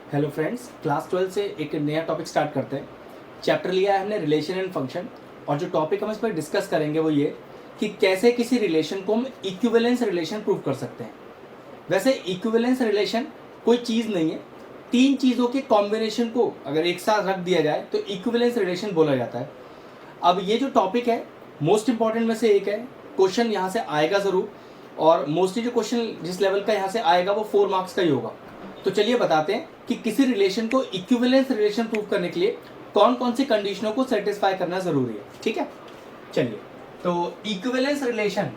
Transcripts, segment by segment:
Hello friends, class 12 से एक नया टॉपिक स्टार्ट करते हैं। चैप्टर लिया है हमने रिलेशन एंड फंक्शन, और जो टॉपिक हम इस पर डिस्कस करेंगे वो ये कि कैसे किसी रिलेशन को हम इक्विवेलेंस रिलेशन प्रूव कर सकते हैं। वैसे इक्विवेलेंस रिलेशन कोई चीज़ नहीं है, तीन चीज़ों के कॉम्बिनेशन को अगर एक साथ रख दिया जाए तो इक्विवेलेंस रिलेशन बोला जाता है। अब ये जो टॉपिक है मोस्ट इंपॉर्टेंट में से एक है, क्वेश्चन यहाँ से आएगा ज़रूर, और मोस्टली जो क्वेश्चन जिस लेवल का यहाँ से आएगा वो 4 मार्क्स का ही होगा। तो चलिए बताते हैं कि किसी रिलेशन को इक्विवेलेंस रिलेशन प्रूव करने के लिए कौन कौन सी कंडीशनों को सेटिस्फाई करना जरूरी है। ठीक है, चलिए। तो इक्विवेलेंस रिलेशन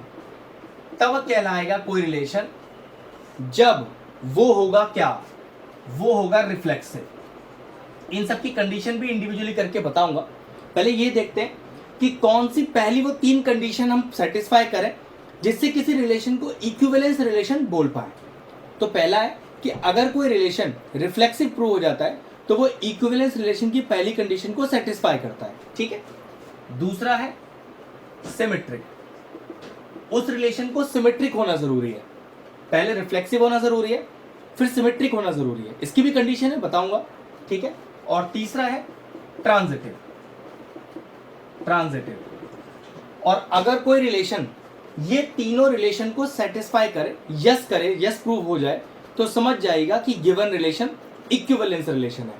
तब कहलाएगा कोई रिलेशन जब वो होगा क्या, वो होगा रिफ्लेक्सिव। इन सब की कंडीशन भी इंडिविजुअली करके बताऊंगा। पहले ये देखते हैं कि कौन सी पहली वो 3 कंडीशन हम सेटिस्फाई करें जिससे किसी रिलेशन को इक्विवेलेंस रिलेशन बोल पाए। तो पहला है कि अगर कोई रिलेशन रिफ्लेक्सिव प्रूव हो जाता है तो वो इक्विवेलेंस रिलेशन की पहली कंडीशन को सेटिस्फाई करता है। ठीक है। दूसरा है सिमेट्रिक, उस रिलेशन को सिमेट्रिक होना जरूरी है। पहले रिफ्लेक्सिव होना जरूरी है, फिर सिमेट्रिक होना जरूरी है। इसकी भी कंडीशन है, बताऊंगा। ठीक है। और तीसरा है ट्रांजिटिव। और अगर कोई रिलेशन ये तीनों रिलेशन को सेटिस्फाई करे, यस प्रूव हो जाए, तो समझ जाएगा कि गिवन रिलेशन इक्विवेलेंस रिलेशन है।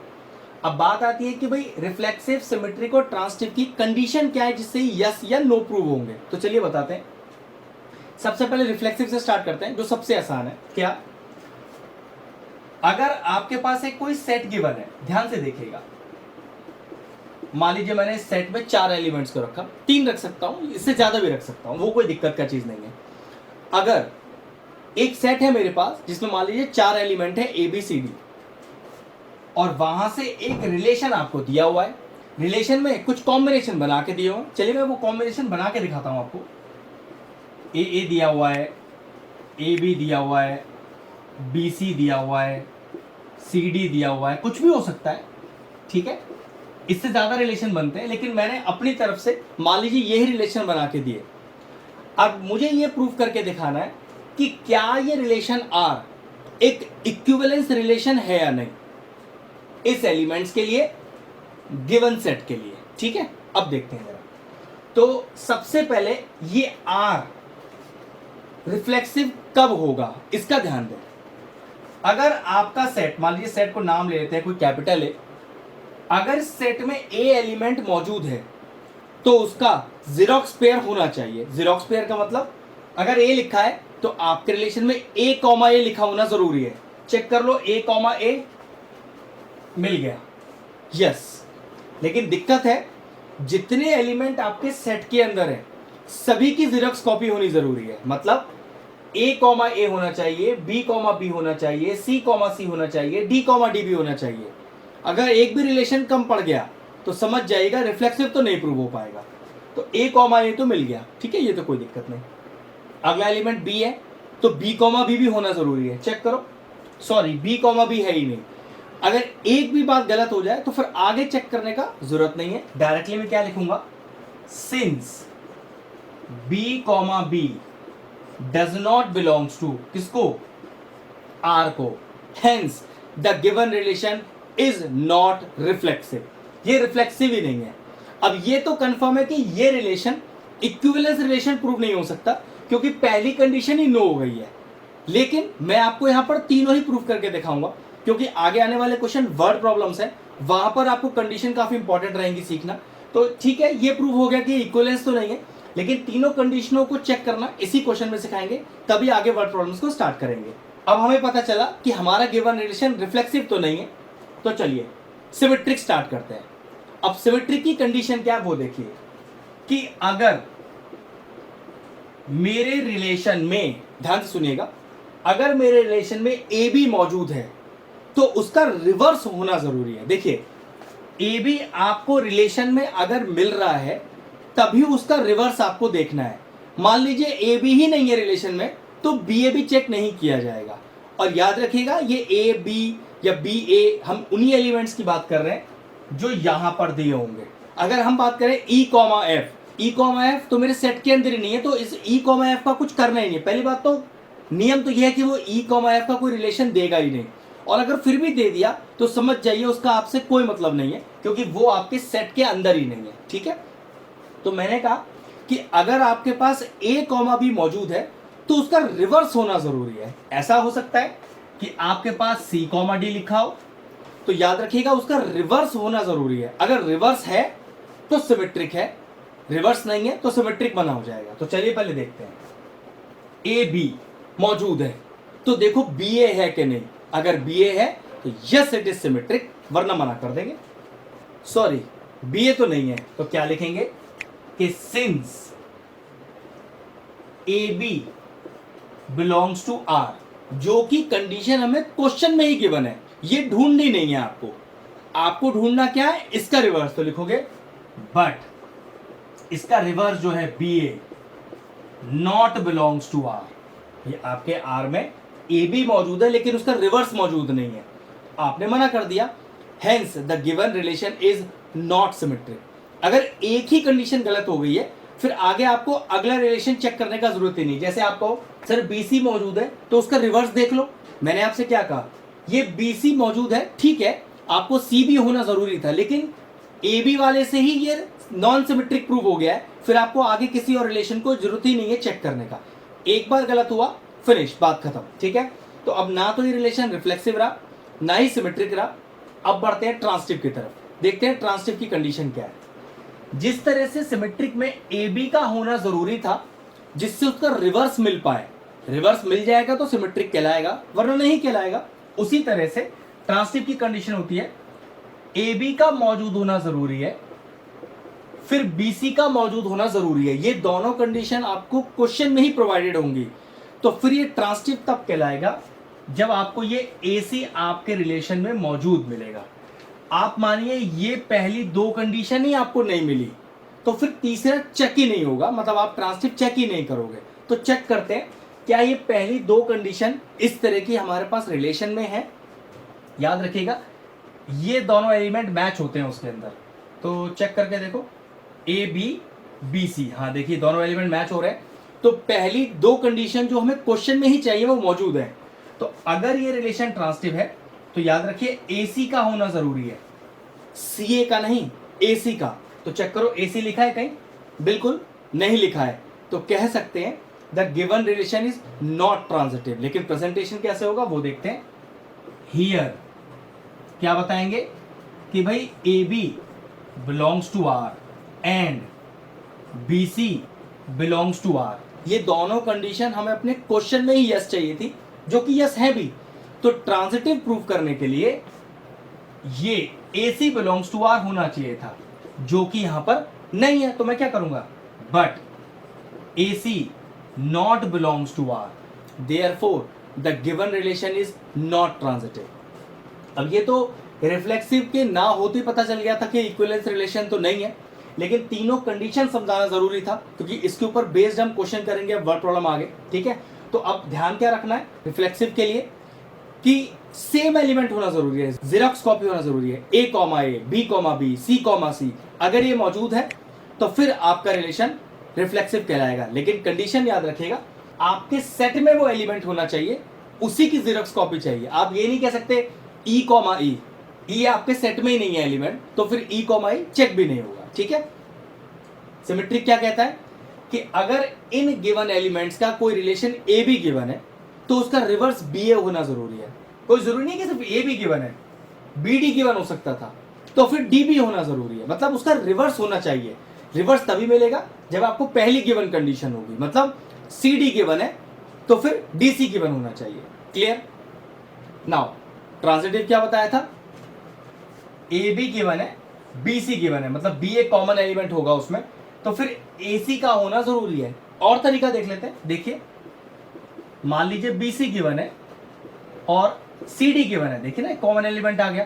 अब बात आती है कि भाई रिफ्लेक्सिव, सिमेट्रिक और ट्रांजिटिव की कंडीशन क्या है जिससे यस या नो प्रूव होंगे। तो चलिए बताते हैं। सबसे पहले रिफ्लेक्सिव से स्टार्ट करते हैं, जो सबसे आसान है। क्या, अगर आपके पास एक कोई सेट गिवन है, ध्यान से देखिएगा। मान लीजिए मैंने इस सेट में 4 एलिमेंट्स को रखा, 3 रख सकता हूं, इससे ज्यादा भी रख सकता हूं, वो कोई दिक्कत का चीज नहीं है। अगर एक सेट है मेरे पास जिसमें मान लीजिए 4 एलिमेंट है ABCD, और वहां से एक रिलेशन आपको दिया हुआ है, रिलेशन में कुछ कॉम्बिनेशन बना के दिए हुए। चलिए मैं वो कॉम्बिनेशन बना के दिखाता हूं आपको। AA दिया हुआ है, AB दिया हुआ है, BC दिया हुआ है, CD दिया हुआ है, कुछ भी हो सकता है। ठीक है, इससे ज्यादा रिलेशन बनते हैं, लेकिन मैंने अपनी तरफ से मान लीजिए यही रिलेशन बना के दिए। अब मुझे ये प्रूफ करके दिखाना है कि क्या ये रिलेशन R एक इक्विवेलेंस रिलेशन है या नहीं इस एलिमेंट्स के लिए, गिवन सेट के लिए। ठीक है, अब देखते हैं जरा। तो सबसे पहले ये R रिफ्लेक्सिव कब होगा इसका ध्यान दें। अगर आपका सेट, मान लीजिए सेट को नाम ले लेते हैं, कोई कैपिटल है। अगर सेट में A एलिमेंट मौजूद है तो उसका जीरोक्स पेयर होना चाहिए। जीरोक्स पेयर का मतलब अगर A लिखा है तो आपके रिलेशन में A, A लिखा होना जरूरी है। चेक कर लो, A, A मिल गया, यस। लेकिन दिक्कत है, जितने एलिमेंट आपके सेट के अंदर है सभी की जीरोक्स कॉपी होनी जरूरी है। मतलब A, A होना चाहिए, B, B होना चाहिए, C, C होना चाहिए, D, D भी होना चाहिए। अगर एक भी रिलेशन कम पड़ गया तो समझ जाएगा रिफ्लेक्सिव तो नहीं प्रूव हो पाएगा। तो A, A तो मिल गया, ठीक है, ये तो कोई दिक्कत नहीं। अगला एलिमेंट B है तो B, B भी होना जरूरी है। चेक करो, सॉरी B, B है ही नहीं। अगर एक भी बात गलत हो जाए तो फिर आगे चेक करने का जरूरत नहीं है, डायरेक्टली मैं क्या लिखूंगा, since B, B does not belongs to किसको, R को, hence the given relation is not reflexive. ये रिफ्लेक्सिव ही नहीं है। अब ये तो कंफर्म है कि ये रिलेशन इक्विवेलेंस रिलेशन प्रूव नहीं हो सकता क्योंकि पहली कंडीशन ही नो हो गई है। लेकिन मैं आपको यहां पर तीनों ही प्रूव करके दिखाऊंगा, क्योंकि आगे आने वाले क्वेश्चन वर्ड प्रॉब्लम्स है, वहां पर आपको कंडीशन काफी इंपॉर्टेंट रहेंगी सीखना। तो ठीक है, ये प्रूव हो गया कि इक्विवेलेंस तो नहीं है, लेकिन तीनों कंडीशनों को चेक करना इसी क्वेश्चन में सिखाएंगे, तभी आगे वर्ड प्रॉब्लम्स को स्टार्ट करेंगे। अब हमें पता चला कि हमारा गिवन रिलेशन रिफ्लेक्सिव तो नहीं है, तो चलिए सिमेट्रिक स्टार्ट करते हैं। अब सिमेट्रिक की कंडीशन क्या है वो देखिए कि अगर मेरे रिलेशन में, ध्यान से सुनिएगा, अगर मेरे रिलेशन में AB मौजूद है तो उसका रिवर्स होना जरूरी है। देखिए AB आपको रिलेशन में अगर मिल रहा है तभी उसका रिवर्स आपको देखना है। मान लीजिए AB ही नहीं है रिलेशन में तो BA चेक नहीं किया जाएगा। और याद रखिएगा ये AB या BA हम उन्हीं एलिमेंट्स की बात कर रहे हैं जो यहां पर दिए होंगे। अगर हम बात करें E, F तो मेरे सेट के अंदर ही नहीं है, तो इस E, F का कुछ करना ही नहीं। पहली बात तो नियम तो यह है कि वो E, F का कोई रिलेशन देगा ही नहीं। और अगर फिर भी दे दिया तो समझ जाइए उसका आपसे कोई मतलब नहीं है, क्योंकि वो आपके सेट के अंदर ही नहीं है। ठीक है, तो मैंने कहा कि अगर आपके पास ए कॉमा बी मौजूद है तो उसका रिवर्स होना जरूरी है। ऐसा हो सकता है कि आपके पास सी कॉमा डी लिखा हो, तो याद रखिएगा उसका रिवर्स होना जरूरी है। अगर रिवर्स है तो सिमेट्रिक है, रिवर्स नहीं है तो सिमेट्रिक बना हो जाएगा। तो चलिए पहले देखते हैं, ए बी मौजूद है तो देखो बी ए है कि नहीं। अगर बी ए है तो यस इट इज सिमेट्रिक, वरना मना कर देंगे। सॉरी, बी ए तो नहीं है तो क्या लिखेंगे कि since A B belongs to R, जो कि कंडीशन हमें क्वेश्चन में ही गिवन है, ये ढूंढनी नहीं है आपको। आपको ढूंढना क्या है, इसका रिवर्स। तो लिखोगे बट इसका रिवर्स जो है B A not belongs to R. ये आपके आर में ए बी मौजूद है लेकिन उसका रिवर्स मौजूद नहीं है, आपने मना कर दिया। Hence the given relation is not symmetric. अगर एक ही कंडीशन गलत हो गई है फिर आगे आपको अगला रिलेशन चेक करने का जरूरत ही नहीं। जैसे आपको सर BC मौजूद है तो उसका रिवर्स देख लो। मैंने आपसे क्या कहा, ये BC मौजूद है, ठीक है, आपको CB होना जरूरी था, लेकिन AB वाले से ही ये नॉन सिमेट्रिक प्रूव हो गया है, फिर आपको आगे किसी और रिलेशन को जरूरत ही नहीं है चेक करने का। एक बार गलत हुआ, फिनिश, बात खत्म। ठीक है, तो अब ना तो ये रिलेशन रिफ्लेक्सिव रहा ना ही सिमेट्रिक रहा। अब बढ़ते हैं ट्रांसिटिव की तरफ, देखते हैं ट्रांसिटिव की कंडीशन क्या है। जिस तरह से सिमेट्रिक में AB का होना जरूरी था जिससे उसका रिवर्स मिल पाए, रिवर्स मिल जाएगा तो सिमेट्रिक कहलाएगा वरना नहीं कहलाएगा, उसी तरह से ट्रांसिटिव की कंडीशन होती है AB का मौजूद होना जरूरी है फिर BC का मौजूद होना जरूरी है। ये दोनों कंडीशन आपको क्वेश्चन में ही प्रोवाइडेड होंगी, तो फिर ये ट्रांसिटिव तब कहलाएगा जब आपको ये AC आपके रिलेशन में मौजूद मिलेगा। आप मानिए ये पहली दो कंडीशन ही आपको नहीं मिली तो फिर तीसरा चेक ही नहीं होगा, मतलब आप ट्रांसिटिव चेक ही नहीं करोगे। तो चेक करते हैं क्या ये पहली दो कंडीशन इस तरह की हमारे पास रिलेशन में है। याद रखिएगा ये दोनों एलिमेंट मैच होते हैं उसके अंदर, तो चेक करके देखो AB BC, हाँ देखिए दोनों एलिमेंट मैच हो रहे हैं। तो पहली दो कंडीशन जो हमें क्वेश्चन में ही चाहिए वो मौजूद है। तो अगर ये रिलेशन ट्रांसिटिव है तो याद रखिए AC का होना जरूरी है, CA का नहीं, AC का। तो चेक करो AC लिखा है कहीं, बिल्कुल नहीं लिखा है, तो कह सकते हैं the given relation is not transitive. लेकिन प्रेजेंटेशन कैसे होगा वो देखते हैं। हियर क्या बताएंगे कि भाई AB belongs to R and BC belongs to R। ये दोनों कंडीशन हमें अपने क्वेश्चन में ही यस चाहिए थी, जो कि यस है भी। तो ट्रांसिटिव प्रूफ करने के लिए ये AC बिलोंग्स टू R होना चाहिए था, जो कि यहां पर नहीं है। तो मैं क्या करूंगा, but AC not belongs to R, therefore the given relation is not transitive. अब ये तो रिफ्लेक्सिव के ना होते ही पता चल गया था कि इक्विवेलेंस रिलेशन तो नहीं है, लेकिन तीनों कंडीशन समझाना जरूरी था क्योंकि इसके ऊपर बेस्ड हम क्वेश्चन करेंगे वर्ड प्रॉब्लम आगे। ठीक है, तो अब ध्यान क्या रखना है रिफ्लेक्सिव के लिए कि सेम एलिमेंट होना जरूरी है, जेरॉक्स कॉपी होना जरूरी है। A, B, B, C, अगर ये मौजूद है तो फिर आपका रिलेशन रिफ्लेक्सिव कहलाएगा। लेकिन कंडीशन याद रखिएगा आपके सेट में वो एलिमेंट होना चाहिए, उसी की जेरॉक्स कॉपी चाहिए। आप ये नहीं कह सकते E, E आपके सेट में ही नहीं है एलिमेंट, तो फिर E, चेक भी नहीं होगा। ठीक है, सिमेट्रिक क्या कहता है कि अगर इन गिवन एलिमेंट्स का कोई रिलेशन AB गिवन है तो उसका रिवर्स BA होना जरूरी है। कोई जरूरी नहीं कि सिर्फ AB गिवन है, BD गिवन हो सकता था, तो फिर DB होना जरूरी है, मतलब उसका रिवर्स होना चाहिए। रिवर्स तभी मिलेगा जब आपको पहली गिवन कंडीशन होगी, मतलब CD गिवन है तो फिर DC गिवन होना चाहिए। क्लियर? नाउ ट्रांसिटिव क्या बताया था, AB गिवन है, BC गिवन है, मतलब B एक कॉमन एलिमेंट होगा उसमें, तो फिर AC का होना जरूरी है। और तरीका देख लेते हैं, देखिए मान लीजिए BC गिवन है और CD गिवन है, देखिए ना कॉमन एलिमेंट आ गया,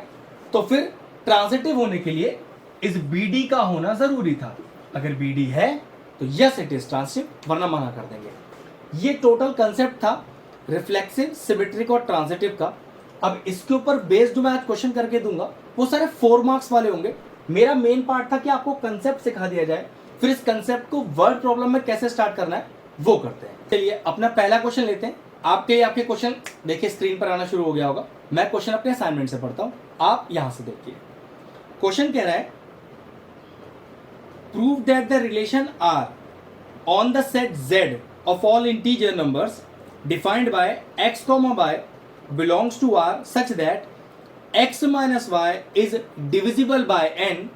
तो फिर ट्रांसिटिव होने के लिए इस BD का होना जरूरी था। अगर BD है तो यस इट इज ट्रांसिटिव, वरना मना कर देंगे। ये टोटल कंसेप्ट था रिफ्लेक्सिव, सिमेट्रिक और ट्रांसिटिव का। अब इसके ऊपर बेस्ड जो मैं आज क्वेश्चन करके दूंगा वो सारे 4 मार्क्स वाले होंगे। मेरा मेन पार्ट था कि आपको कंसेप्ट सिखा दिया जाए, फिर इस कंसेप्ट को वर्ड प्रॉब्लम में कैसे स्टार्ट करना है वो करते हैं। चलिए अपना पहला क्वेश्चन लेते हैं। आपके क्वेश्चन देखिए स्क्रीन पर आना शुरू हो गया होगा। मैं क्वेश्चन अपने असाइनमेंट से पढ़ता हूं, आप यहां से देखिए। क्वेश्चन कह रहा है prove that the relation R on the set z of all integer numbers defined by x comma y belongs to r such that x minus y is divisible by n,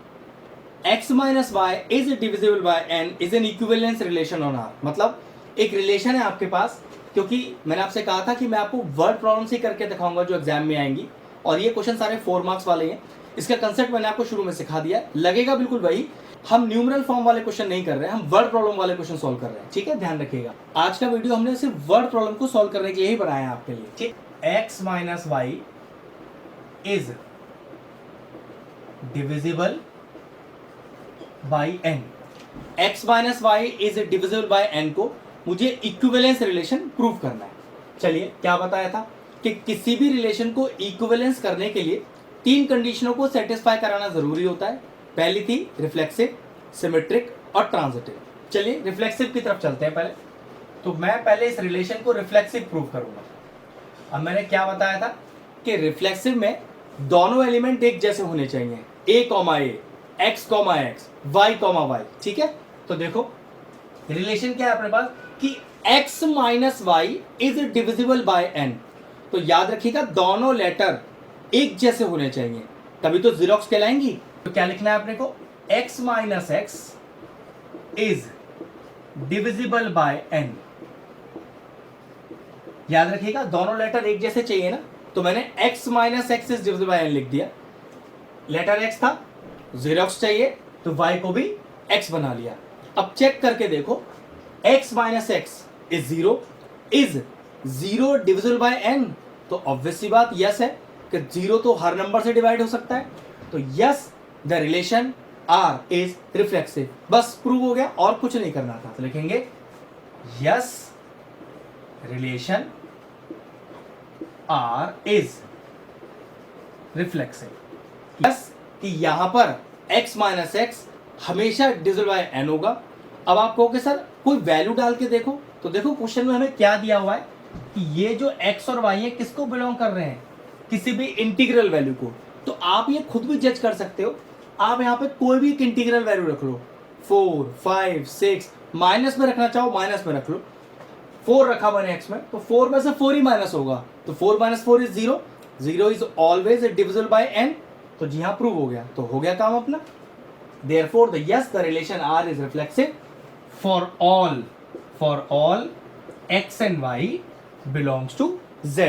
x minus y is divisible by n is an equivalence relation on r। मतलब एक relation है आपके पास, क्योंकि मैंने आपसे कहा था कि मैं आपको वर्ड प्रॉब्लम्स ही करके दिखाऊंगा जो एग्जाम में आएंगी, और ये क्वेश्चन सारे 4 मार्क्स वाले हैं। इसका कंसेप्ट मैंने आपको शुरू में सिखा दिया, लगेगा बिल्कुल वही। हम न्यूमरल फॉर्म वाले क्वेश्चन नहीं कर रहे हैं, हम वर्ड प्रॉब्लम वाले क्वेश्चन सॉल्व कर रहे हैं, ठीक है, ध्यान रखिएगा। आज का वीडियो हमने सिर्फ वर्ड प्रॉब्लम को सॉल्व करने के लिए ही बनाया है आपके लिए, ठीक। x minus Y is divisible by n, x minus Y is divisible by n को मुझे इक्विवेलेंस रिलेशन प्रूव करना है। चलिए, क्या बताया था कि किसी भी रिलेशन को इक्विवेलेंस करने के लिए 3 कंडीशनों को सेटिस्फाई कराना जरूरी होता है। पहली थी रिफ्लेक्सिव, सिमेट्रिक और ट्रांजिटिव। चलिए रिफ्लेक्सिव की तरफ चलते हैं पहले। तो मैं पहले इस रिलेशन को रिफ्लेक्सिव प्रूव करूंगा। अब मैंने क्या बताया था कि रिफ्लेक्सिव में दोनों एलिमेंट एक जैसे होने चाहिए, a comma A, x comma X, y comma Y, ठीक है। तो देखो रिलेशन क्या है अपने पास कि x minus Y is divisible by n। तो याद रखिएगा दोनों लेटर एक जैसे होने चाहिए, तभी तो जीरोक्स कहलाएंगी। तो क्या लिखना है अपने को, x minus X is divisible by n। याद रखिएगा दोनों लेटर एक जैसे चाहिए ना, तो मैंने x minus X is divisible by n लिख दिया। लेटर x था, जीरोक्स चाहिए तो y को भी x बना लिया। अब चेक करके देखो, x minus X is zero divisible by n, तो ऑब्वियसली बात यस है कि जीरो तो हर नंबर से डिवाइड हो सकता है। तो yes the relation r is reflexive, बस प्रूव हो गया, और कुछ नहीं करना था। तो लिखेंगे yes relation r is reflexive. Yes कि यहां पर x माइनस एक्स हमेशा डिविजिबल बाय n होगा। अब आप कहोगे सर कोई वैल्यू डाल के देखो, तो देखो क्वेश्चन में हमें क्या दिया हुआ है कि ये जो x और y है किसको बिलोंग कर रहे हैं, किसी भी इंटीग्रल वैल्यू को। तो आप ये खुद भी जज कर सकते हो, आप यहाँ पे कोई भी एक इंटीग्रल वैल्यू रख लो, 4, 5, 6, माइनस में रखना चाहो माइनस में रख लो। 4 रखा मैंने x में, तो 4 में से 4 ही माइनस होगा, तो 4 minus 4 is 0, 0 is always divisible by n। तो जी हाँ प्रूव हो गया, तो हो गया काम अपना। Therefore the yes the relation R is reflexive for all x and y belongs to z।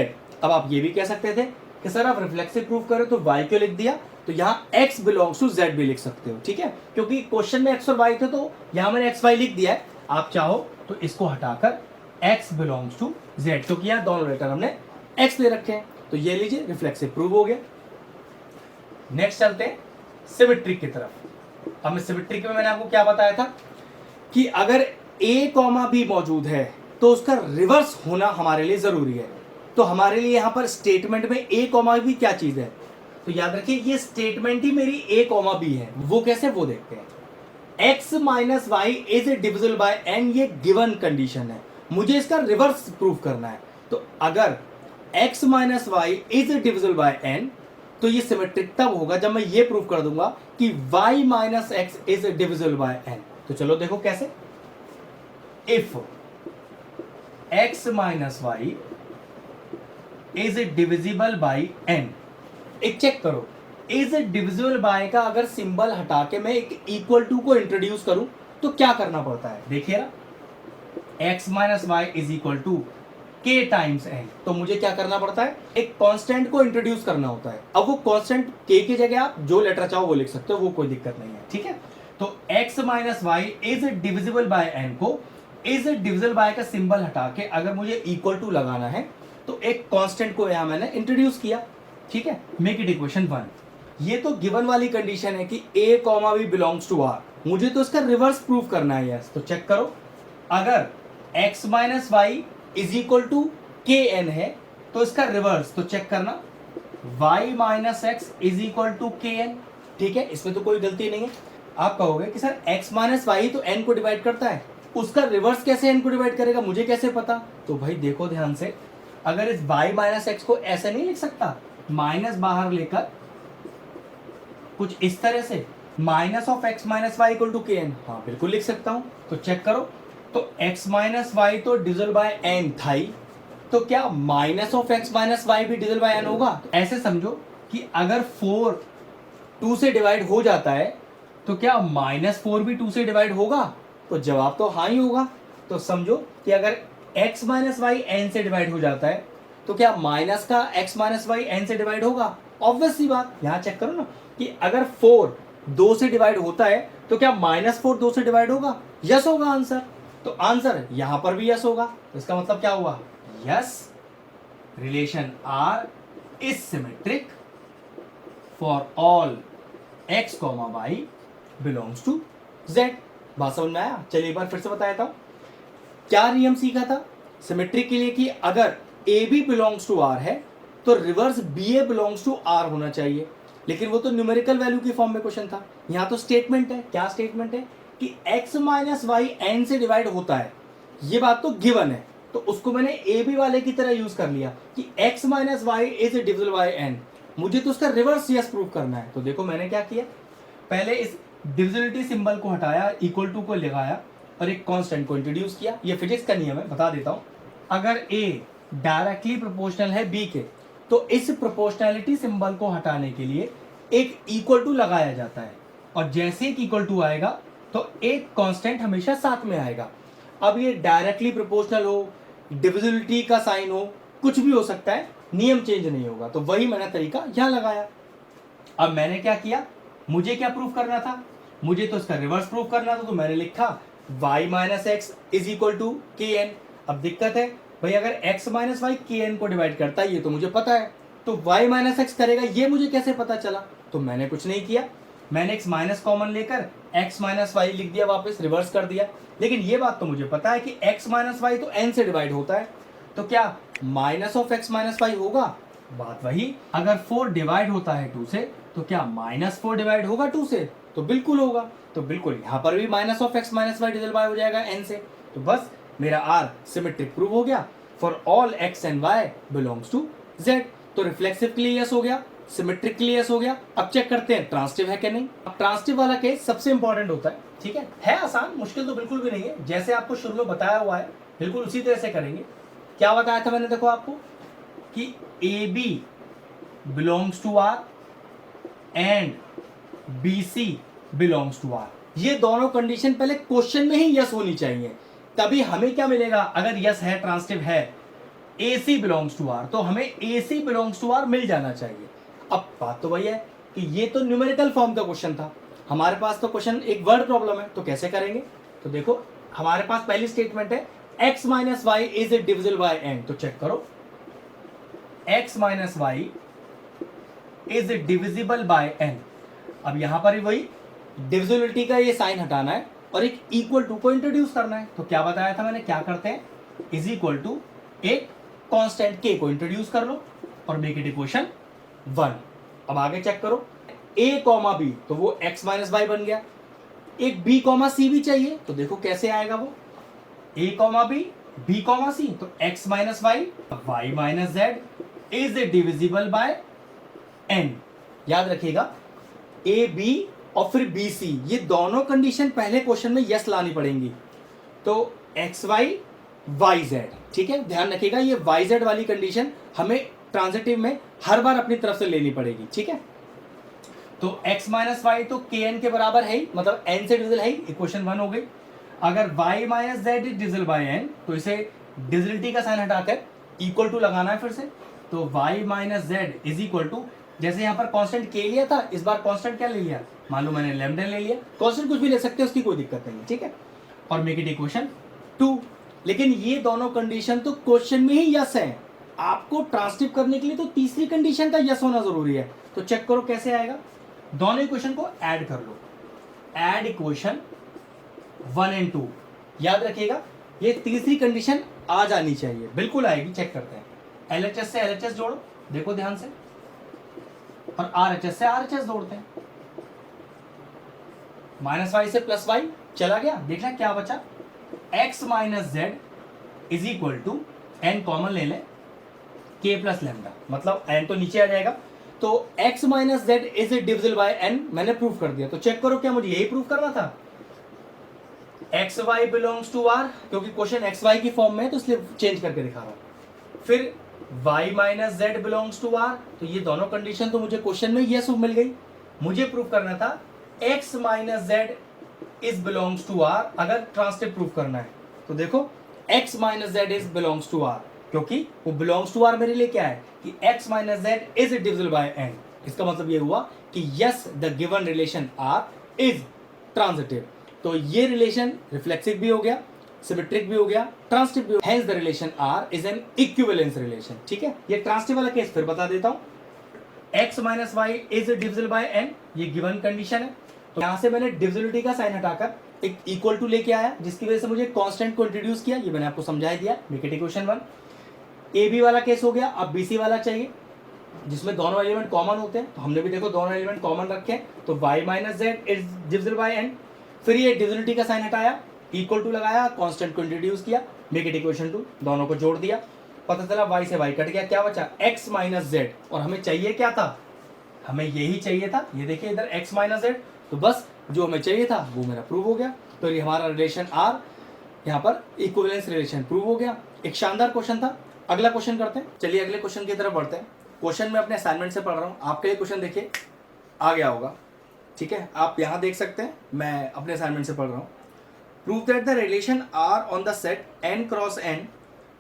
अब आप ये भी कह सकते थे कि सर आप रिफ्लेक्सिव प्रूव करें तो y क्यों लिख दिया, तो यहाँ x बिलोंग्स टू z भी लिख सकते हो, ठीक है, क्योंकि क्वेश्चन में x और y थे तो यहाँ मैंने x y लिख दिया है। आप चाहो तो इसको हटाकर x बिलोंग्स टू z, क्योंकि यहाँ दोनों लेटर हमने x ले रखे हैं। तो ये लीजिए रिफ्लेक्सिव प्रूव हो गया। नेक्स्ट चलते हैं सिमेट्रिक की तरफ। अब सिमेट्रिक में मैंने आपको क्या बताया था कि अगर a कॉमा b मौजूद है तो उसका रिवर्स होना हमारे लिए जरूरी है। तो हमारे लिए यहाँ पर स्टेटमेंट में a कॉमा b क्या चीज है, तो याद रखिए ये स्टेटमेंट ही मेरी a कॉमा b है। वो कैसे, वो देखते हैं। x minus Y is divisible by n, ये गिवन कंडीशन है, मुझे इसका रिवर्स प्रूव करना है। तो अगर x minus Y is divisible by n, तो ये सिमेट्रिक तब होगा जब मैं ये प्रूव कर दूंगा कि y minus X is divisible by n। तो चलो देखो कैसे। If x minus Y is divisible by n, एक चेक करो, इज डिविजिबल बाय का अगर सिंबल हटा के मैं एक इक्वल टू को इंट्रोड्यूस करूं तो क्या करना पड़ता है, देखिए ना, x minus Y is equal to k times n। तो मुझे क्या करना पड़ता है, एक कांस्टेंट को इंट्रोड्यूस करना होता है। अब वो कांस्टेंट k की जगह आप जो लेटर चाहो वो लिख सकते हो, वो कोई दिक्कत नहीं है, ठीक है। तो x minus Y is divisible by n को इज डिविजिबल बाय का सिंबल हटा के अगर मुझे इक्वल टू लगाना है तो एक कांस्टेंट को यहां मैंने इंट्रोड्यूस किया, ठीक है। Make it equation 1। ये तो गिवन वाली कंडीशन है कि a comma b belongs to r, मुझे तो इसका रिवर्स प्रूव करना है। यस, तो चेक करो, अगर x minus Y is equal to K N है तो इसका रिवर्स, तो चेक करना, y minus X is equal to K N, ठीक है, इसमें तो कोई गलती नहीं है। आप कहोगे कि सर x माइनस वाई तो n को डिवाइड करता है, उसका रिवर्स कैसे n को डिवाइड करेगा, मुझे कैसे पता। तो भाई देखो ध्यान से, अगर इस y माइनस एक्स को ऐसे नहीं लिख सकता, माइनस बाहर लेकर कुछ इस तरह से, minus of X minus Y equal to K N, हाँ बिल्कुल लिख सकता हूं। तो चेक करो, तो x माइनस वाई तो डिविजल बाय n था ही, तो क्या minus of X minus Y भी डिविजल बाय n होगा? तो ऐसे समझो कि अगर 4 2 से डिवाइड हो जाता है तो क्या -4 भी 2 से डिवाइड होगा? तो जवाब तो हाँ ही होगा। तो समझो कि अगर x माइनस वाई एन से डिवाइड हो जाता है तो क्या माइनस का x माइनस वाई एन से डिवाइड होगा? ऑब्वियस सी बात। यहां चेक करो ना कि अगर 4 2 से डिवाइड होता है तो क्या -4 2 से डिवाइड होगा? यस होगा आंसर। तो आंसर यहां पर भी यस होगा। तो इसका मतलब क्या हुआ? Yes, relation R is symmetric for all x, y belongs to z। बात समझ में आया? चलिए एक बार फिर से बता देता हूं। क्या नियम सीखा था सिमेट्रिक के लिए कि अगर A B belongs to R है तो reverse B A belongs to R होना चाहिए। लेकिन वो तो न्यूमेरिकल वैल्यू की फॉर्म में क्वेश्चन था। यहां तो स्टेटमेंट है। क्या स्टेटमेंट है? कि x माइनस वाई एन से डिवाइड होता है, ये बात तो गिवन है। तो उसको मैंने ए बी वाले की तरह यूज कर लिया कि x minus Y is divisible by N. मुझे तो उसका रिवर्स यस प्रूव करना है। तो देखो मैंने क्या किया, पहले इस डिविजिबिलिटी सिंबल को हटाया, इक्वल टू को लगाया और एक कांस्टेंट को इंट्रोड्यूस किया। ये फिजिक्स का नियम है, बता देता हूं। अगर a डायरेक्टली प्रोपोर्शनल है b के तो इस प्रोपोर्शनैलिटी सिंबल को हटाने के लिए एक इक्वल टू लगाया जाता है, और जैसे एक इक्वल टू आएगा तो एक कांस्टेंट हमेशा साथ में आएगा। अब ये डायरेक्टली प्रोपोर्शनल हो, डिविजिबिलिटी का साइन हो, कुछ भी हो सकता है, नियम चेंज नहीं होगा। तो वही मैंने तरीका यहां लगाया। अब मैंने क्या किया, मुझे क्या प्रूफ करना था? मुझे तो इसका रिवर्स प्रूफ करना था। तो मैंने लिखा y minus X is equal to K N. अब दिक्कत है भाई, अगर x minus Y K N को डिवाइड करता है ये तो मुझे पता है, तो y माइनस एक्स करेगा ये मुझे कैसे पता चला? तो मैंने कुछ नहीं किया, मैंने x माइनस कॉमन लेकर x माइनस वाई लिख दिया, वापस रिवर्स कर दिया। लेकिन ये बात तो मुझे पता है कि x माइनस वाई तो n से डिवाइड होता है, तो क्या minus of x minus Y होगा? बात वही। अगर 4 डिवाइड होता है 2 से तो क्या -4 डिवाइड होगा 2 से? तो बिल्कुल होगा। तो बिल्कुल यहां पर भी minus of X minus Y divide by हो जाएगा n से। तो बस मेरा r सिमेट्रिक प्रूव हो गया for all x and y belongs to z। तो रिफ्लेक्सिव के लिए यस हो गया, सिमेट्रिक के लिए यस हो गया। अब चेक करते हैं ट्रांसिटिव है कि नहीं। अब ट्रांसिटिव वाला केस सबसे इंपॉर्टेंट होता है, ठीक है आसान, मुश्किल तो बिल्कुल भी नहीं है। जैसे आपको शुरू में बताया हुआ है बिल्कुल उसी तरह से करेंगे। क्या बताया था मैंने? देखो आपको कि A B belongs to R and B C belongs to R. ये दोनों कंडीशन पहले क्वेश्चन में ही यस होनी चाहिए, तभी हमें क्या मिलेगा? अगर यस है, ट्रांसिटिव है, ए सी बिलोंग्स टू आर, तो हमें ए सी बिलोंग्स टू आर मिल जाना चाहिए। अब बात तो वही है कि ये तो न्यूमेरिकल फॉर्म का क्वेश्चन था, हमारे पास तो क्वेश्चन एक वर्ड प्रॉब्लम है। तो कैसे करेंगे? तो देखो हमारे पास पहली स्टेटमेंट है x minus Y is divisible by N. तो चेक करो, x minus Y is divisible by N. अब यहां पर ही वही डिविजिबिलिटी का ये साइन हटाना है और एक इक्वल टू को इंट्रोड्यूस करना है। तो क्या बताया था मैंने? क्या करते हैं, इज इक्वल टू एक कांस्टेंट k को इंट्रोड्यूस कर लो और मेक इट इक्वेशन 1। अब आगे चेक करो, a कॉमा b, तो वो x माइनस वाई बन गया। एक b कॉमा c भी चाहिए, तो देखो कैसे आएगा वो, a comma b b comma c, तो x minus Y y minus z is divisible by n। याद रखिएगा ए बी और फिर बी सी, ये दोनों कंडीशन पहले क्वेश्चन में यस लानी पड़ेंगी। तो एक्स वाई वाई जेड, ठीक है, ध्यान रखिएगा ये वाई जेड वाली कंडीशन हमें ट्रांजिटिव में हर बार अपनी तरफ से लेनी पड़ेगी, ठीक है। तो x माइनस वाई तो के एन के बराबर है ही, मतलब n से डिविजिबल है ही, इक्वेशन 1 हो गई। अगर y minus Z is divisible by n, तो इसे डिविजिबिलिटी का साइन हटाकर इक्वल टू लगाना है फिर से। तो y minus Z is equal to, जैसे यहाँ पर कांस्टेंट k लिया था, इस बार कांस्टेंट क्या ले लिया? मान लो मैंने लैम्डा ले लिया, कांस्टेंट कुछ भी ले सकते हैं, उसकी कोई दिक्कत नहीं है, ठीक है। और मेक इट इक्वेशन 2। लेकिन ये दोनों कंडीशन तो क्वेश्चन में ही यस है, आपको ट्रांसटिव करने के लिए तो तीसरी कंडीशन का यस होना जरूरी है। तो चेक करो कैसे आएगा, दोनों इक्वेशन को ऐड कर लो, ऐड इक्वेशन 1 एंड 2। याद रखिएगा ये तीसरी कंडीशन आ जानी चाहिए, बिल्कुल आएगी, चेक करते हैं। LHS से LHS जोड़ो, देखो ध्यान से, और RHS से RHS जोड़ते हैं। माइनस वाई से प्लस वाई चला गया, देखना क्या बचा, x minus Z is equal to n common ले लें, k प्लस लैम्डा, मतलब n तो नीचे आ जाएगा। तो x minus Z is divisible by n मैंने प्रूव कर दिया। तो चेक करो क्या मुझे यही प्रूव करना था, X Y belongs to R, क्योंकि क्वेश्चन एक्स वाई की फॉर्म में है तो इसलिए चेंज करके दिखा रहा हूं। फिर y minus Z belongs to R, तो ये दोनों कंडीशन तो मुझे क्वेश्चन में यस मिल गई। मुझे प्रूव करना था x minus Z is belongs to R, अगर ट्रांसटिव प्रूव करना है तो देखो x minus Z is belongs to R, क्योंकि वो बिलोंग्स टू आर मेरे लिए क्या है कि x minus Z is divisible by n। इसका मतलब ये हुआ कि yes the given relation r is transitive. तो ये रिलेशन रिफ्लेक्सिव भी हो गया, सिमेट्रिक भी हो गया, ट्रांजिटिव भी हो गया। Hence the relation r is an equivalence relation. ठीक है, ये ट्रांजिटिव वाला केस फिर बता देता हूं। x minus Y is divisible by n, ये गिवन कंडीशन है। तो यहां से मैंने डिविजिबिलिटी का साइन हटाकर एक इक्वल टू लेके आया, जिसकी वजह से मुझे कांस्टेंट को इंट्रोड्यूस किया। ये मैंने आपको समझा दिया, make it equation 1। A B वाला केस हो गया, अब बी सी वाला चाहिए जिसमें दोनों एलिमेंट कॉमन होते हैं। तो हमने भी देखो दोनों एलिमेंट कॉमन रखे हैं, तो y minus Z is divisible by n। फिर ये डिविजिबिलिटी का साइन हटाया, इक्वल टू लगाया, कांस्टेंट को इंट्रोड्यूस किया, मेक इट इक्वेशन 2, दोनों को जोड़ दिया। पता चला y से y कट गया, क्या बचा x माइनस जेड। और हमें चाहिए क्या था, हमें यही चाहिए था, ये देखिए इधर x माइनस जेड। तो बस जो हमें चाहिए था वो मेरा प्रूव हो गया। तो ये हमारा रिलेशन r यहाँ पर इक्विवेलेंस रिलेशन प्रूव हो गया। एक शानदार क्वेश्चन था। अगला क्वेश्चन करते हैं, चलिए अगले क्वेश्चन की तरफ बढ़ते हैं। क्वेश्चन मैं अपने असाइनमेंट से पढ़ रहा हूँ, आपके लिए क्वेश्चन देखिए आ गया होगा। ठीक है, आप यहाँ देख सकते हैं, मैं अपने असाइनमेंट से पढ़ रहा हूँ। Prove that the relation r on the set n cross n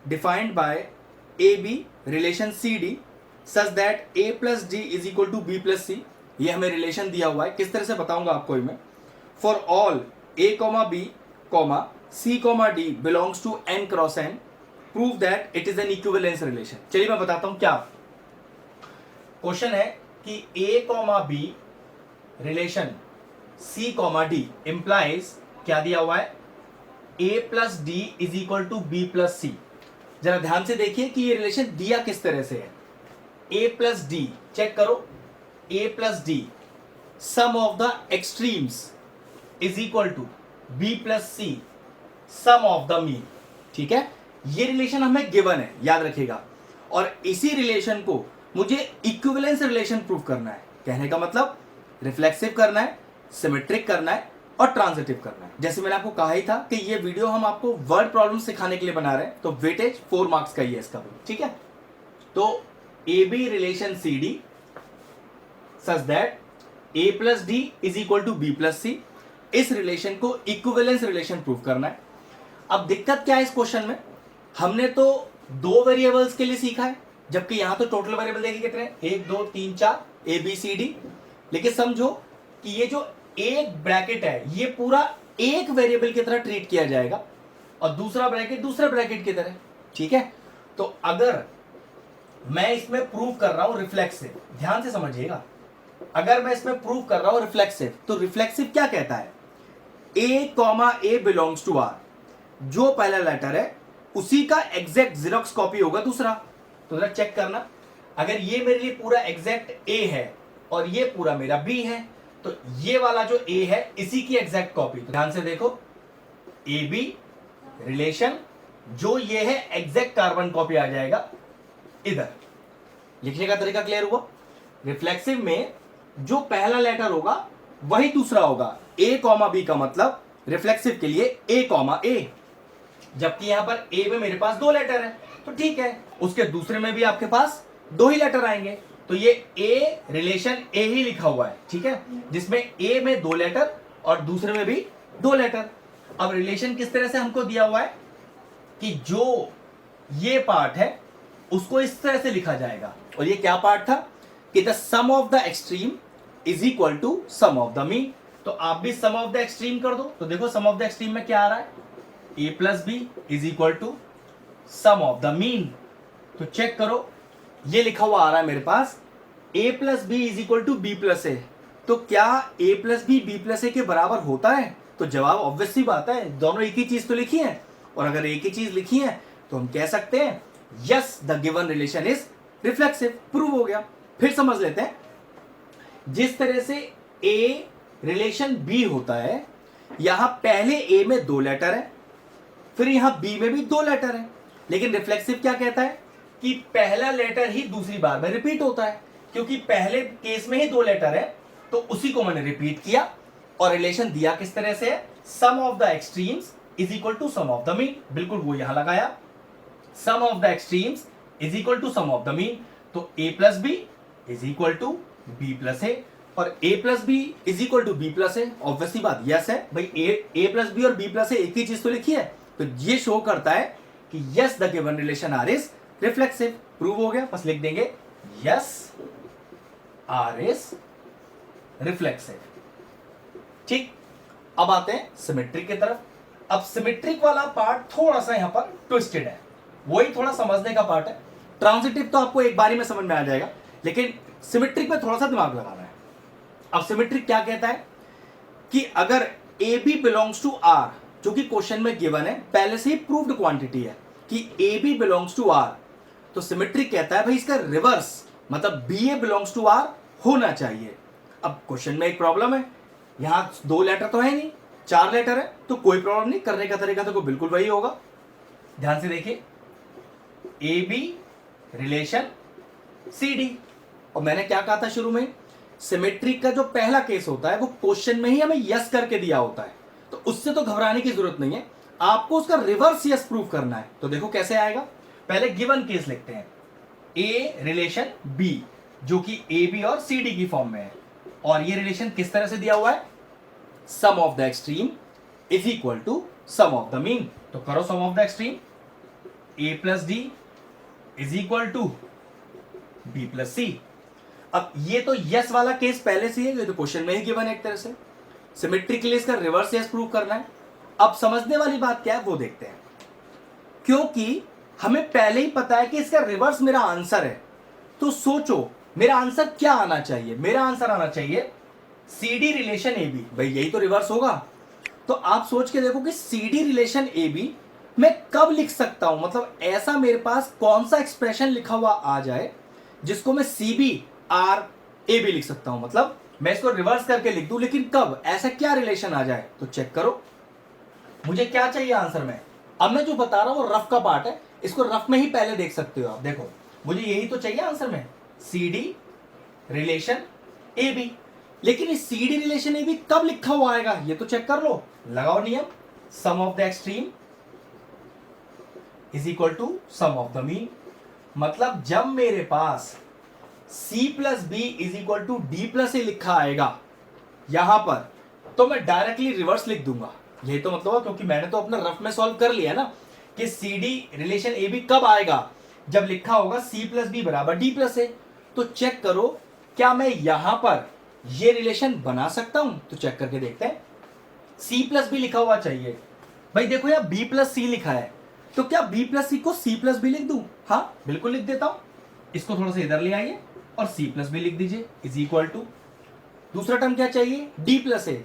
defined by A B relation C D such that a plus D is equal to B plus C. ये हमें रिलेशन दिया हुआ है, किस तरह से बताऊंगा आपको मैं। For all a comma B comma C comma D belongs to n cross n prove that it is an equivalence relation. चलिए मैं बताता हूं क्या क्वेश्चन है कि a comma B relation c comma D implies, क्या दिया हुआ है, a plus D is equal to B plus C. जरा ध्यान से देखिए कि ये रिलेशन दिया किस तरह से है। a प्लस डी, चेक करो, a plus D sum of the extremes is equal to b plus C sum of the mean. ठीक है, ये रिलेशन हमें गिवन है, याद रखिएगा। और इसी रिलेशन को मुझे इक्विवेलेंस रिलेशन प्रूव करना है। कहने का मतलब रिफ्लेक्सिव करना है, सिमेट्रिक करना है और ट्रांजिटिव करना है। जैसे मैंने आपको कहा ही था कि ये वीडियो हम आपको वर्ड प्रॉब्लम सिखाने के लिए बना रहे हैं, तो वेटेज 4 मार्क्स का ही है इसका भी। ठीक है, तो A B relation C D such that a plus D is equal to B plus C, इस रिलेशन को इक्विवेलेंस रिलेशन प्रूव करना है। अब दिक्कत क्या है इस क्वेश्चन में, हमने तो 2 वेरिएबल्स के लिए सीखा है, जबकि यहां तो टोटल वेरिएबल देखिए कितने, 1 2 3 4 ए बी सी डी। लेकिन समझो कि ये जो एक ब्रैकेट है ये पूरा एक वेरिएबल की तरह ट्रीट किया जाएगा और दूसरा ब्रैकेट दूसरे ब्रैकेट की तरह। ठीक है, तो अगर मैं इसमें प्रूव कर रहा हूं रिफ्लेक्सिव, ध्यान से समझिएगा, अगर मैं इसमें प्रूव कर रहा हूं रिफ्लेक्सिव, तो रिफ्लेक्सिव क्या कहता है, a comma A belongs to R, जो पहला लेटर है उसी का एग्जैक्ट जीरोक्स कॉपी होगा दूसरा। तो जरा चेक करना, अगर ये मेरे लिए पूरा एग्जैक्ट a है और ये पूरा मेरा b है, तो ये वाला जो a है इसी की एग्जैक्ट कॉपी। तो ध्यान से देखो, ए बी रिलेशन जो ये है एग्जैक्ट कार्बन कॉपी आ जाएगा इधर। लिखने का तरीका क्लियर हुआ। रिफ्लेक्सिव में जो पहला लेटर होगा वही दूसरा होगा, a कॉमा बी का मतलब रिफ्लेक्सिव के लिए a कॉमा a, जबकि यहां पर a में मेरे पास 2 लेटर है, तो ठीक है उसके दूसरे में भी आपके पास 2 ही लेटर आएंगे। तो ये a रिलेशन a ही लिखा हुआ है, ठीक है, जिसमें a में 2 लेटर और दूसरे में भी 2 लेटर। अब रिलेशन किस तरह से हमको दिया हुआ है कि जो ये पार्ट है उसको इस तरह से लिखा जाएगा, और ये क्या पार्ट था कि the sum of the extreme is equal to sum of the mean. तो आप भी सम ऑफ द एक्सट्रीम कर दो, तो देखो सम ऑफ द एक्सट्रीम में क्या आ रहा है, a plus B is equal to sum of the mean. तो चेक करो, ये लिखा हुआ आ रहा है मेरे पास a plus B is equal to B plus A. तो क्या a plus B B plus A के बराबर होता है? तो जवाब ऑब्वियस सी बात है, दोनों एक ही चीज तो लिखी है, और अगर एक ही चीज लिखी है तो हम कह सकते हैं yes the given relation is reflexive. Prove हो गया। फिर समझ लेते हैं, जिस तरह से a रिलेशन b होता है, यहां पहले a में 2 लेटर है, फिर यहां b में भी 2 लेटर है, लेकिन रिफ्लेक्सिव क्या कहता है, कि पहला लेटर ही दूसरी बार में रिपीट होता है, क्योंकि पहले केस में ही 2 लेटर है, तो उसी को मैंने रिपीट किया और रिलेशन दिया किस तरह से है, sum of the extremes is equal to sum of the mean, बिल्कुल वो यहां लगाया, sum of the extremes is equal to sum of the mean, तो a plus B is equal to B plus A, और a plus B is equal to B plus A, obviously बात yes है भाई, a plus B और b plus A एक ही चीज तो लिखी है, तो ये शो करता है कि yes the given relation R is reflexive, prove हो गया, बस लिख देंगे यस आर इज रिफ्लेक्सिव। ठीक, अब आते हैं सिमेट्रिक की तरफ। अब सिमेट्रिक वाला पार्ट थोड़ा सा यहां पर ट्विस्टेड है, वही थोड़ा समझने का पार्ट है। ट्रांजिटिव तो आपको एक बारी में समझ में आ जाएगा, लेकिन सिमेट्रिक में थोड़ा सा दिमाग लगाना है। अब सिमेट्रिक क्या कहता है कि अगर A B belongs to R, जो कि क्वेश्चन में गिवन है, पहले से ही प्रूव्ड क्वांटिटी है कि A B belongs to R, तो सिमेट्रिक कहता है भाई इसका रिवर्स मतलब B A belongs to R होना चाहिए। अब क्वेश्चन में एक प्रॉब्लम है, यहां 2 लेटर तो है नहीं, 4 लेटर है, तो कोई प्रॉब्लम नहीं, करने का तरीका तो बिल्कुल वही होगा। ध्यान से देखिए, A B relation C D, और मैंने क्या कहा था शुरू में, सिमेट्रिक का जो पहला केस होता है वो क्वेश्चन में ही हमें यस करके दिया होता है, तो उससे तो घबराने की जरूरत नहीं है, आपको उसका रिवर्स यस प्रूव करना है। तो देखो कैसे आएगा, पहले गिवन केस लिखते हैं, ए रिलेशन बी, जो कि ए बी और सी डी की फॉर्म में है, और ये रिलेशन किस तरह से दिया हुआ है, sum of the extreme is equal to sum of the mean, तो करो sum of the extreme, A plus D is equal to B plus C. अब ये तो यस वाला केस पहले से है, ये तो क्वेश्चन में ही गिवन है एक तरह से, सिमेट्रिक के लिए इसका रिवर्स यस प्रूव करना है। अब समझने वाली बात क्या है वो देखते हैं, क्योंकि हमें पहले ही पता है कि इसका रिवर्स मेरा आंसर है, तो सोचो मेरा आंसर क्या आना चाहिए, मेरा आंसर आना चाहिए C D relation A B, भाई यही तो रिवर्स होगा। तो आप सोच के देखो कि C D relation A B मैं कब लिख सकता हूं, मतलब ऐसा मेरे पास कौन सा एक्सप्रेशन लिखा हुआ आ जाए जिसको मैं C B R A B लिख सकता हूं, मतलब मैं इसको रिवर्स करके लिख दूं, लेकिन कब, ऐसा क्या रिलेशन आ जाए। तो चेक करो मुझे क्या चाहिए आंसर में। अब मैं जो बता रहा हूं वो रफ का पार्ट है, इसको रफ में ही पहले देख सकते हो आप। देखो मुझे यही तो चाहिए आंसर में, C D relation A B, लेकिन इस C D relation A B कब लिखा हुआ आएगा ये तो चेक कर लो, लगाओ नियम, sum of the extreme is equal to sum of the mean, मतलब जब मेरे पास c plus B is equal to D plus A लिखा आएगा यहां पर, तो मैं डायरेक्टली रिवर्स लिख दूंगा, यही तो मतलब है, क्योंकि मैंने तो अपना रफ में सॉल्व कर लिया ना कि C D relation A B कब आएगा, जब लिखा होगा c प्लस बी बराबर डी प्लस ए। तो चेक करो क्या मैं यहां पर ये रिलेशन बना सकता हूं, तो चेक करके देखते हैं। c प्लस बी लिखा हुआ चाहिए, भाई देखो यार b प्लस सी लिखा है, तो क्या b प्लस सी को c प्लस बी लिख दूं, हाँ बिल्कुल लिख देता हूं, इसको थोड़ा सा इधर ले आइए और c प्लस बी लिख दीजिए इज इक्वल टू, दूसरा टर्म क्या चाहिए d प्लस ए,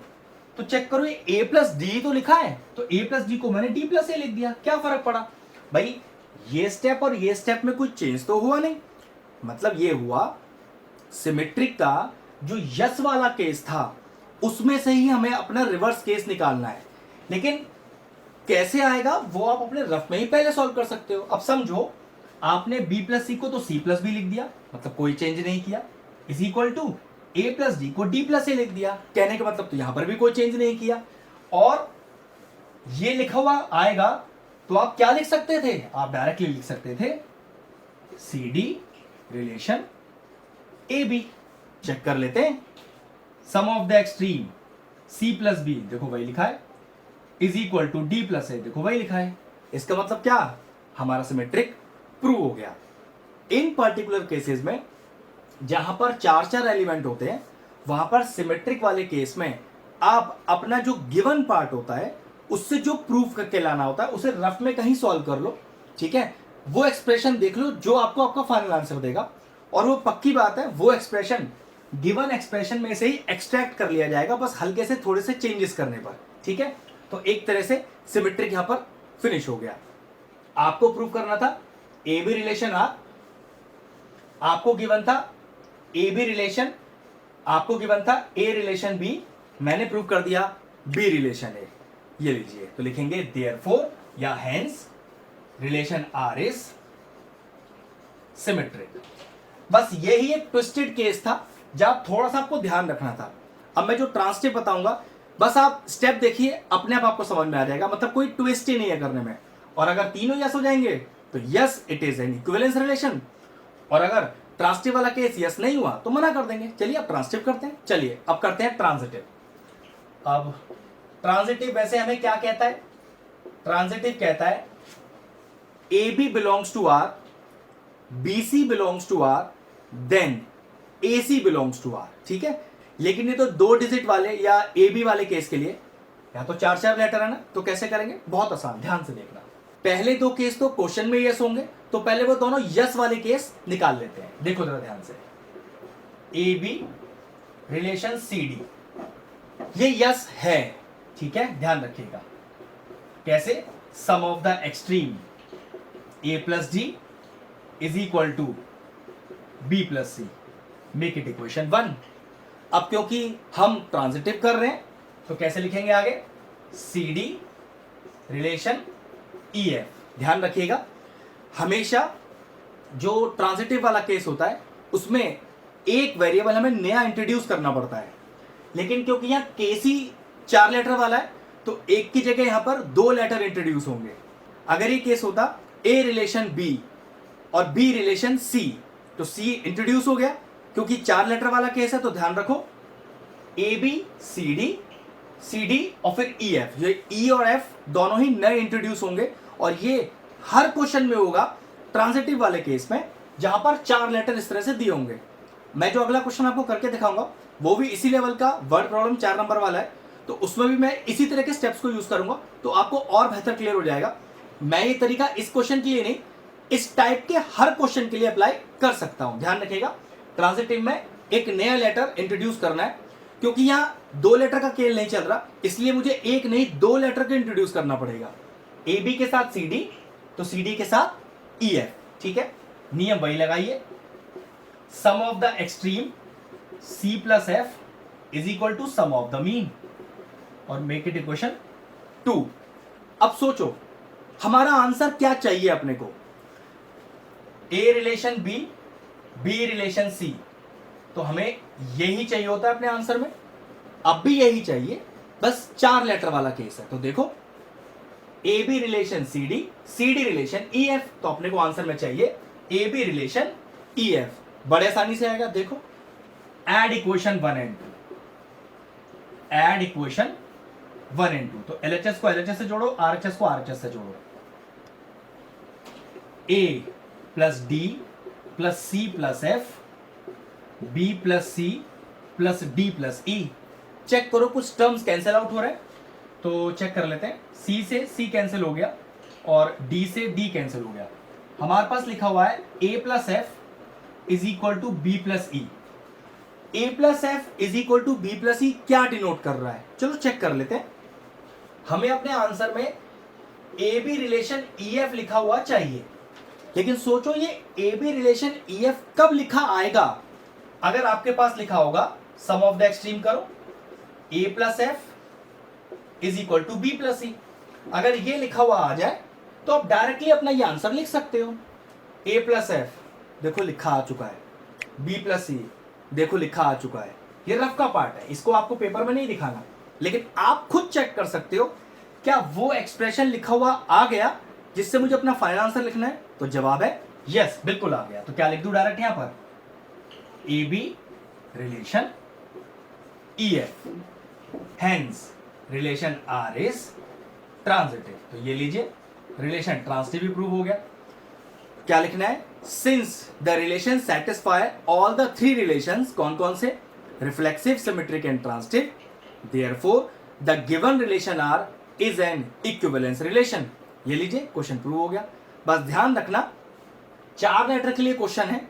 तो चेक करो ये a प्लस डी तो लिखा है, तो a प्लस डी को मैंने d प्लस ए लिख दिया, क्या फर्क पड़ा भाई, ये स्टेप और ये स्टेप में कोई चेंज तो हुआ नहीं, मतलब ये हुआ सिमेट्रिक का जो यस वाला केस था उसमें से ही हमें अपना रिवर्स केस निकालना है, लेकिन कैसे आएगा वो आप अपने रफ में ही पहले सॉल्व कर सकते हो। अब समझो आपने b प्लस सी को तो c प्लस बी लिख दिया, मतलब कोई चेंज नहीं किया, is equal to a plus D को d प्लस ए लिख दिया, कहने का मतलब तो यहां पर भी कोई चेंज नहीं किया, और ये लिखा हुआ आएगा तो आप क्या लिख सकते थे, आप डायरेक्टली लिख सकते थे C D relation A B. Check कर लेते हैं, sum of the extreme c plus B, देखो वही लिखा है, is equal to D plus A, देखो वही लिखा है, इसका मतलब क्या, हमारा सिमेट्रिक प्रूव हो गया। इन पर्टिकुलर केसेस में जहां पर 4 एलिमेंट होते हैं वहां पर सिमेट्रिक वाले केस में आप अपना जो गिवन पार्ट होता है उससे जो प्रूफ करके लाना होता है उसे रफ में कहीं सॉल्व कर लो, ठीक है, वो एक्सप्रेशन देख लो जो आपको आपका फाइनल आंसर देगा, और वो पक्की बात है वो एक्सप्रेशन गिवन एक्सप्रेशन में से ही एक्सट्रैक्ट कर लिया जाएगा, बस हल्के से थोड़े से चेंजेस करने पर, ठीक है। तो एक तरह से सिमेट्रिक यहां पर फिनिश हो गया। आपको प्रूव करना था ए बी रिलेशन आर, आपको गिवन था ए बी रिलेशन, आपको गिवन था ए रिलेशन बी, मैंने प्रूव कर दिया बी रिलेशन ए, ये लीजिए, तो लिखेंगे देयरफॉर या hence relation R is symmetric. बस यही एक ट्विस्टेड केस था जहां थोड़ा सा आपको ध्यान रखना था। अब मैं जो ट्रांसटिव बताऊंगा बस आप स्टेप देखिए, अपने आप आपको समझ में आ जाएगा, मतलब कोई ट्विस्ट ही नहीं है करने में। और अगर तीनों यस हो जाएंगे तो yes it is an equivalence relation, और अगर ट्रांसटिव वाला केस यस नहीं हुआ तो मना कर देंगे। चलिए अब ट्रांसटिव करते हैं। चलिए अब करते हैं ट्रांजिटिव। अब ट्रांजिटिव वैसे हमें क्या कहता है? ट्रांजिटिव कहता है A B belongs to R, B C belongs to R, then A C belongs to R. ठीक है, लेकिन ये तो 2 डिजिट वाले या ए बी वाले केस के लिए या तो 4 लेटर है ना, तो कैसे करेंगे? बहुत आसान, ध्यान से देखना। पहले 2 केस तो क्वेश्चन में यस होंगे, तो पहले वो दोनों यस वाले केस निकाल लेते हैं। देखो जरा ध्यान से, A B relation C D, ये यस है। ठीक है, ध्यान रखिएगा। कैसे? Sum of the extreme A plus D is equal to B plus C, make it equation 1। अब क्योंकि हम ट्रांजिटिव कर रहे हैं तो कैसे लिखेंगे आगे? C D relation E F. ध्यान रखिएगा, हमेशा जो ट्रांजिटिव वाला केस होता है उसमें एक वेरिएबल हमें नया इंट्रोड्यूस करना पड़ता है, लेकिन क्योंकि यहाँ केस ही 4 लेटर वाला है तो एक की जगह यहां पर 2 लेटर इंट्रोड्यूस होंगे। अगर ये केस होता ए रिलेशन बी और बी रिलेशन सी, तो सी इंट्रोड्यूस हो गया। क्योंकि 4 लेटर वाला केस है तो ध्यान रखो ए बी सी डी और फिर ई एफ, ये ई और एफ दोनों ही नए इंट्रोड्यूस होंगे। और ये हर क्वेश्चन में होगा ट्रांजिटिव वाले केस में, जहां पर 4 लेटर इस तरह से दिए होंगे। मैं जो अगला क्वेश्चन आपको करके दिखाऊंगा वो भी इसी लेवल का वर्ड प्रॉब्लम 4 नंबर वाला है, तो उसमें भी मैं इसी तरह के स्टेप्स को यूज करूंगा, तो आपको और बेहतर क्लियर हो जाएगा। मैं ये तरीका इस क्वेश्चन के लिए नहीं, इस टाइप के हर क्वेश्चन के लिए अप्लाई कर सकता हूं। ध्यान रखिएगा, ट्रांजिटिव में एक नया लेटर इंट्रोड्यूस करना है, क्योंकि यहां 2 लेटर का खेल नहीं चल रहा, इसलिए मुझे एक नहीं 2 लेटर को इंट्रोड्यूस करना पड़ेगा। ए बी के साथ सी डी, तो सी डी के साथ ई एफ। ठीक है, नियम वही लगाइए, sum of the extreme C plus F is equal to sum of the mean, और मेक इट इक्वेशन 2। अब सोचो हमारा आंसर क्या चाहिए अपने को? A relation B, B relation C, तो हमें यही चाहिए होता है अपने आंसर में। अब भी यही चाहिए, बस 4 लेटर वाला केस है। तो देखो A B relation C D relation E F, तो अपने को आंसर में चाहिए A B relation E F. बड़े आसानी से आएगा। देखो add equation 1 and 2, add equation 1 and 2, तो एलएचएस को एलएचएस से जोड़ो, आरएचएस को आरएचएस से जोड़ो। A plus D plus C plus F, B plus C plus D plus E. Check करो कुछ टर्म्स कैंसिल आउट हो रहे हैं, तो चेक कर लेते हैं। सी से सी कैंसिल हो गया और डी से डी कैंसिल हो गया। हमारे पास लिखा हुआ है A plus F is equal to B plus E. A plus F is equal to B plus E क्या डिनोट कर रहा है? चलो चेक कर लेते हैं। हमें अपने आंसर में A B relation E F लिखा हुआ चाहिए, लेकिन सोचो ये A B relation E F कब लिखा आएगा? अगर आपके पास लिखा होगा सम ऑफ द एक्सट्रीम करो, A plus F is equal to B plus E, अगर ये लिखा हुआ आ जाए तो आप डायरेक्टली अपना ये आंसर लिख सकते हो। ए प्लस एफ देखो लिखा आ चुका है, बी प्लस ई देखो लिखा आ चुका है। ये रफ का पार्ट है, इसको आपको पेपर में नहीं दिखाना, लेकिन आप खुद चेक कर सकते हो क्या वो एक्सप्रेशन लिखा हुआ आ गया जिससे मुझे अपना फाइनल आंसर लिखना है। तो जवाब है यस, बिल्कुल आ गया। तो क्या लिख दूं डायरेक्ट यहां पर? A B relation E F, hence relation R is transitive. तो ये लीजिए, रिलेशन ट्रांजिटिव भी प्रूव हो गया। क्या लिखना है? Since the relation satisfy all the 3 relations, कौन कौन से? Reflexive, symmetric and transitive, therefore the given relation R is an equivalence relation. ये लीजिए, क्वेश्चन प्रूव हो गया। बस ध्यान रखना 4 लेटर के लिए क्वेश्चन है,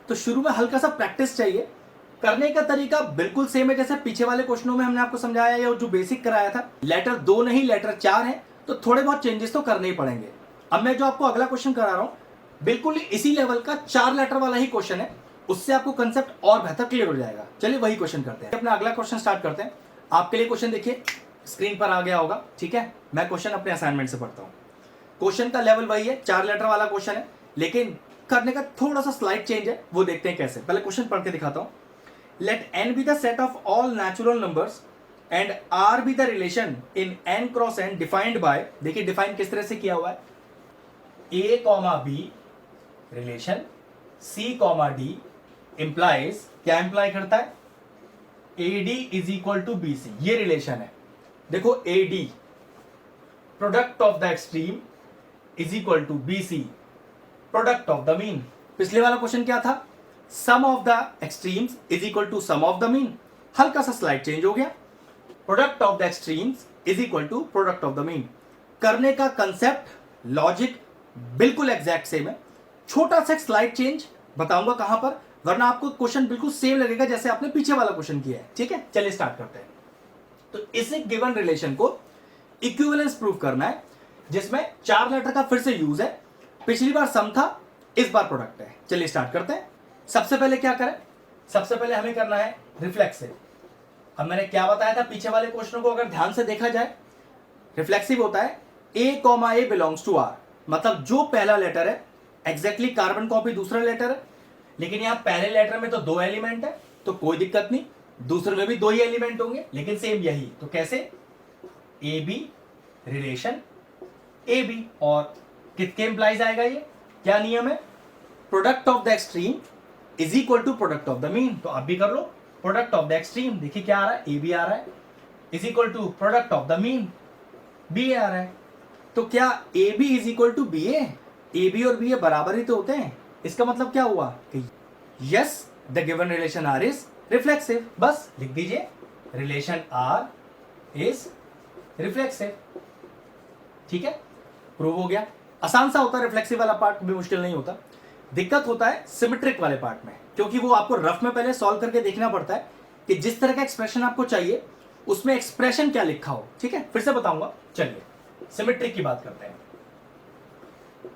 तो शुरू में हल्का सा प्रैक्टिस चाहिए। करने का तरीका बिल्कुल सेम है जैसे पीछे वाले क्वेश्चनों में हमने आपको समझाया या जो बेसिक कराया था। लेटर 2 नहीं, लेटर 4 है, तो थोड़े बहुत चेंजेस तो करने ही पड़ेंगे। अब मैं जो आपको अगला क्वेश्चन करा रहा हूं बिल्कुल इसी लेवल का 4 लेटर वाला ही क्वेश्चन है, उससे आपको कंसेप्ट और बेहतर क्लियर हो जाएगा। चलिए वही क्वेश्चन करते हैं। अपना अगला क्वेश्चन स्टार्ट करते हैं। आपके लिए क्वेश्चन देखिए स्क्रीन पर आ गया होगा, ठीक है। मैं क्वेश्चन अपने असाइनमेंट से पढ़ता हूँ। क्वेश्चन का लेवल वही है, 4 लेटर वाला क्वेश्चन है, लेकिन करने का थोड़ा सा स्लाइड चेंज है, वो देखते हैं कैसे। पहले क्वेश्चन पढ़ के दिखाता हूं। Let n be the set of all natural numbers and r be the relation in n cross n defined by, देखिए डिफाइन किस तरह से किया हुआ है, a comma B relation c comma D implies, क्या इंप्लाई करता है, AD is equal to BC, ये रिलेशन है। देखो AD product of the extreme is equal to BC product of the mean. पिछले वाला क्वेश्चन क्या था, sum of the extremes is equal to sum of the mean. हल्का सा slide change हो गया, product of the extremes is equal to product of the mean. करने का कंसेप्ट लॉजिक बिल्कुल एग्जैक्ट सेम है, छोटा सा स्लाइड चेंज बताऊंगा कहां पर, वरना आपको क्वेश्चन बिल्कुल सेम लगेगा जैसे आपने पीछे वाला क्वेश्चन किया है। ठीक है, चलिए स्टार्ट करते हैं। तो इस गिवन रिलेशन को इक्विवेलेंस प्रूव करना है, जिसमें 4 लेटर का फिर से यूज है। पिछली बार सम था, इस बार प्रोडक्ट है। चलिए स्टार्ट करते हैं। सबसे पहले क्या करें, सबसे पहले हमें करना है रिफ्लेक्सिव। अब मैंने क्या बताया था पीछे वाले क्वेश्चन को अगर ध्यान से देखा जाए, रिफ्लेक्सिव होता है a comma A belongs to r, मतलब जो पहला लेटर है एग्जैक्टली कार्बन कॉपी दूसरा लेटर है, लेकिन यहां पहले लेटर में तो 2 एलिमेंट है तो कोई दिक्कत नहीं, दूसरे में भी 2 ही एलिमेंट होंगे लेकिन सेम यही, तो कैसे, A B relation A B, और किसके इंप्लाइज आएगा, ये क्या नियम है, product of the extreme is equal to product of the mean. तो आप भी कर लो, प्रोडक्ट ऑफ द एक्सट्रीम, देखिए क्या आ रहा है, ए बी आ रहा है, is equal to product of the mean, B आ रहा है। तो क्या A B is equal to B A B और बी ए बराबर ही तो होते हैं, इसका मतलब क्या हुआ कि yes the given relation R is reflexive. बस लिख दीजिए रिलेशन आर इज रिफ्लेक्सिव। ठीक है, प्रूव हो गया। आसान सा होता है, रिफ्लेक्सिव वाला पार्ट भी मुश्किल नहीं होता। दिक्कत होता है सिमेट्रिक वाले पार्ट में, क्योंकि वो आपको रफ में पहले सॉल्व करके देखना पड़ता है कि जिस तरह का एक्सप्रेशन आपको चाहिए उसमें एक्सप्रेशन क्या लिखा हो। ठीक है, फिर से बताऊंगा। चलिए सिमेट्रिक की बात करते हैं।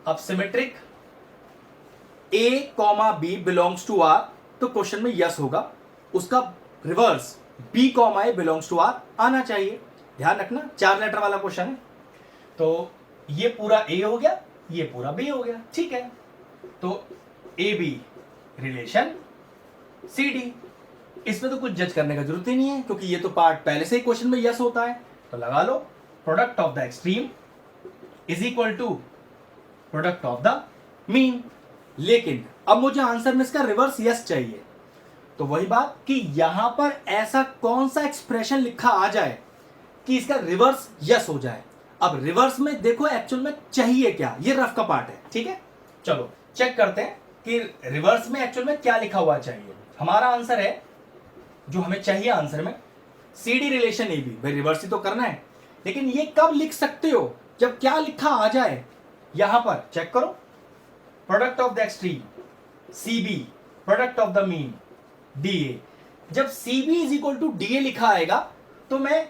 अब symmetric a comma B belongs to r, तो क्वेश्चन में यस होगा, उसका reverse b comma A belongs to r आना चाहिए। ध्यान रखना 4 लेटर वाला क्वेश्चन है, तो ये पूरा a हो गया, ये पूरा b हो गया। ठीक है, तो a b relation C D, इसमें तो कुछ जज करने का जरूरत ही नहीं है, क्योंकि ये तो पार्ट पहले से ही क्वेश्चन में यस होता है। तो लगा लो product of the extreme is equal to product of the mean. लेकिन अब मुझे आंसर में इसका रिवर्स यस चाहिए, तो वही बात कि यहां पर ऐसा कौन सा एक्सप्रेशन लिखा आ जाए कि इसका रिवर्स यस हो जाए। अब रिवर्स में देखो एक्चुअल में चाहिए क्या, ये रफ का पार्ट है। ठीक है, चलो चेक करते हैं कि रिवर्स में एक्चुअल में क्या लिखा हुआ चाहिए। हमारा आंसर है, जो हमें चाहिए आंसर में, C D relation A B. भाई रिवर्स ही तो करना है, लेकिन ये कब लिख सकते हो, जब क्या लिखा आ जाए। यहां पर चेक करो, product of the extreme C B product of the mean D A. जब C B is equal to D A लिखा आएगा तो मैं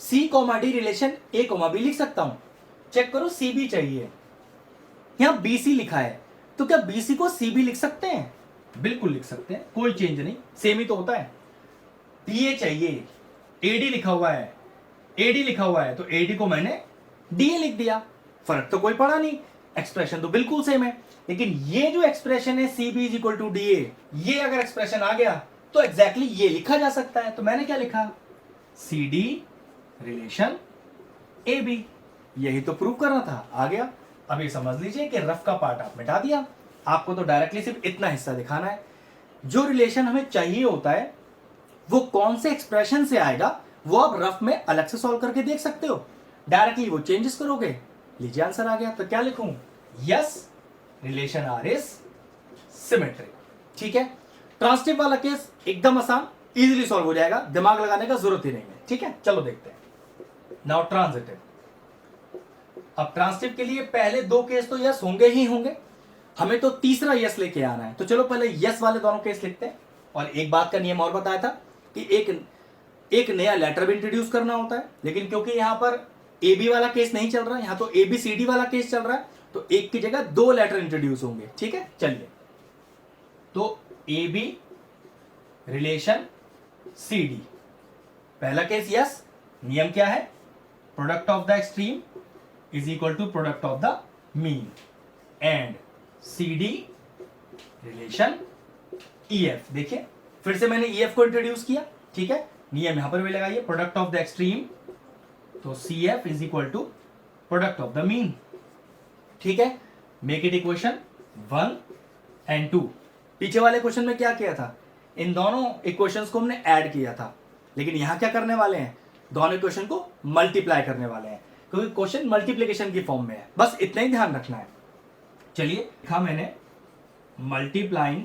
C comma D relation A comma B लिख सकता हूं। चेक करो, सी बी चाहिए, यहां बी सी लिखा है, तो क्या बी सी को सी बी लिख सकते हैं, बिल्कुल लिख सकते हैं, कोई चेंज नहीं, सेम ही तो होता है। डी ए चाहिए, ए डी लिखा हुआ है, ए डी लिखा हुआ है, तो ए डी को मैंने डी ए लिख दिया, फर्क तो कोई पड़ा नहीं, एक्सप्रेशन तो बिल्कुल सेम है। लेकिन ये जो एक्सप्रेशन है C B is equal to D A, ये अगर एक्सप्रेशन आ गया तो एग्जैक्टली ये लिखा जा सकता है। तो मैंने क्या लिखा, C D relation A B, यही तो प्रूव करना था, आ गया। अब ये समझ लीजिए कि रफ का पार्ट आप मिटा दिया, आपको तो डायरेक्टली सिर्फ इतना हिस्सा दिखाना है। जो रिलेशन हमें चाहिए होता है वो कौन से एक्सप्रेशन से आएगा, वो आप रफ में अलग से सॉल्व करके देख सकते हो, डायरेक्टली वो चेंजेस करोगे। लीजिए आंसर आ गया, तो क्या लिखूं, yes relation R is symmetric. ठीक है, ट्रांसिटिव वाला केस एकदम आसान, इजीली सॉल्व हो जाएगा, दिमाग लगाने का जरूरत ही नहीं है। ठीक है, चलो देखते हैं। Now transitive. अब ट्रांसिटिव के लिए पहले 2 केस तो यस होंगे ही होंगे, हमें तो तीसरा यस लेके आना है। तो चलो पहले यस वाले दोनों केस लिखते हैं। और एक बात का नियम और बताया था कि एक नया लेटर भी इंट्रोड्यूस करना होता है, लेकिन क्योंकि यहां पर ए बी वाला केस नहीं चल रहा है, यहां तो ए बी सी डी वाला केस चल रहा है, तो एक की जगह 2 लेटर इंट्रोड्यूस होंगे। ठीक है, चलिए, तो A B relation C D, पहला केस यस, नियम क्या है, product of the extreme is equal to product of the mean, and C D relation EF। देखिए फिर से मैंने EF को इंट्रोड्यूस किया, ठीक है, नियम यहां पर भी लगाइए, प्रोडक्ट ऑफ द एक्सट्रीम, तो CF is equal to product of the mean, ठीक है। Make it equation 1 and 2। पीछे वाले क्वेश्चन में क्या किया था, इन दोनों इक्वेशंस को हमने ऐड किया था, लेकिन यहां क्या करने वाले हैं, दोनों इक्वेशन को मल्टीप्लाई करने वाले हैं, क्योंकि क्वेश्चन मल्टीप्लिकेशन की फॉर्म में है, बस इतना ही ध्यान रखना है। चलिए लिखा मैंने मल्टीप्लाइंग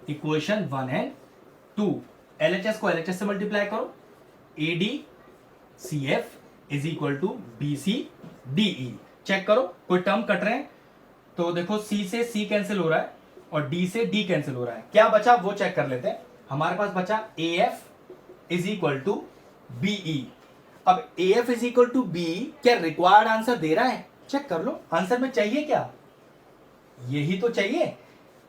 इक्वेशन 1 and 2, LHS को LHS से मल्टीप्लाई करो, ADCF is equal to BCDE। Check करो कोई टर्म कट रहे हैं तो देखो C से C कैंसिल हो रहा है और D से D कैंसिल हो रहा है, क्या बचा वो चेक कर लेते हैं। हमारे पास बचा AF is equal to BE। अब AF is equal to BE क्या रिक्वायर्ड आंसर दे रहा है, चेक कर लो, आंसर में चाहिए क्या, यही तो चाहिए,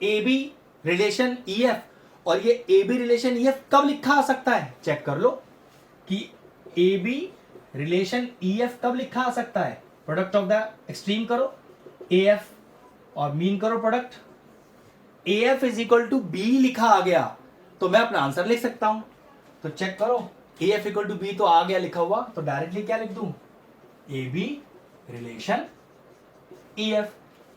AB रिलेशन EF। और ये AB रिलेशन EF कब लिखा आ सकता है, चेक कर लो कि AB रिलेशन EF कब लिखा आ सकता है, प्रोडक्ट ऑफ द एक्सट्रीम करो AF और मीन करो product, AF is equal to B लिखा आ गया तो मैं अपना आंसर लिख सकता हूं। तो चेक करो AF इक्वल टू B तो आ गया लिखा हुआ, तो डायरेक्टली क्या लिख दूं, AB रिलेशन EF।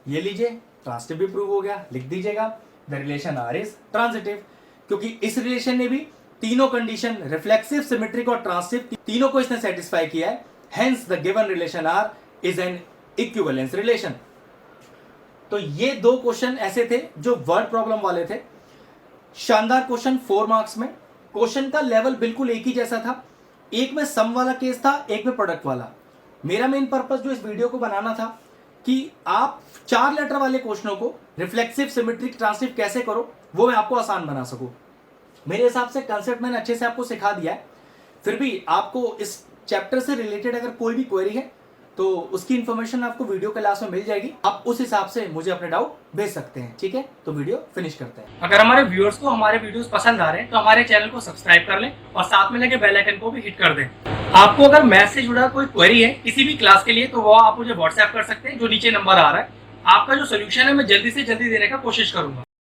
ये लीजिए ट्रांसिटिव भी प्रूव हो गया, लिख दीजिएगा the relation R is transitive, क्योंकि इस रिलेशन ने भी तीनों कंडीशन रिफ्लेक्सिव, सिमेट्रिक और ट्रांसिटिव तीनों को इसने सेटिस्फाई किया है, hence the given relation R is an equivalence relation. तो ये दो क्वेश्चन ऐसे थे जो वर्ड प्रॉब्लम वाले थे, शानदार क्वेश्चन 4 मार्क्स में। क्वेश्चन का लेवल बिल्कुल एक ही जैसा था, एक में सम वाला केस था, एक में प्रोडक्ट वाला। मेरा मेन पर्पस जो इस वीडियो को बनाना था कि आप 4 लेटर वाले क्वेश्चनों को रिफ्लेक्सिव, सिमेट्रिक, ट्रांसिटिव कैसे करो वो मैं आपको आसान बना सकूं। मेरे हिसाब से कंसेप्ट मैंने अच्छे से आपको सिखा दिया है, फिर भी आपको इस चैप्टर से रिलेटेड अगर कोई भी क्वेरी है तो उसकी इंफॉर्मेशन आपको वीडियो के लास्ट में मिल जाएगी, आप उस हिसाब से मुझे अपने डाउट भेज सकते हैं, ठीक है। तो वीडियो फिनिश करते हैं। अगर हमारे व्यूअर्स को हमारे वीडियोस पसंद आ रहे हैं तो हमारे चैनल को सब्सक्राइब कर लें और साथ में लगे बेल आइकन को भी हिट कर दें। आपको अगर मैथ से जुड़ा कोई क्वेरी है किसी भी क्लास के लिए तो वो आप मुझे व्हाट्सएप कर सकते हैं, जो नीचे नंबर आ रहा है। आपका जो सोल्यूशन है मैं जल्दी से जल्दी देने का कोशिश करूंगा।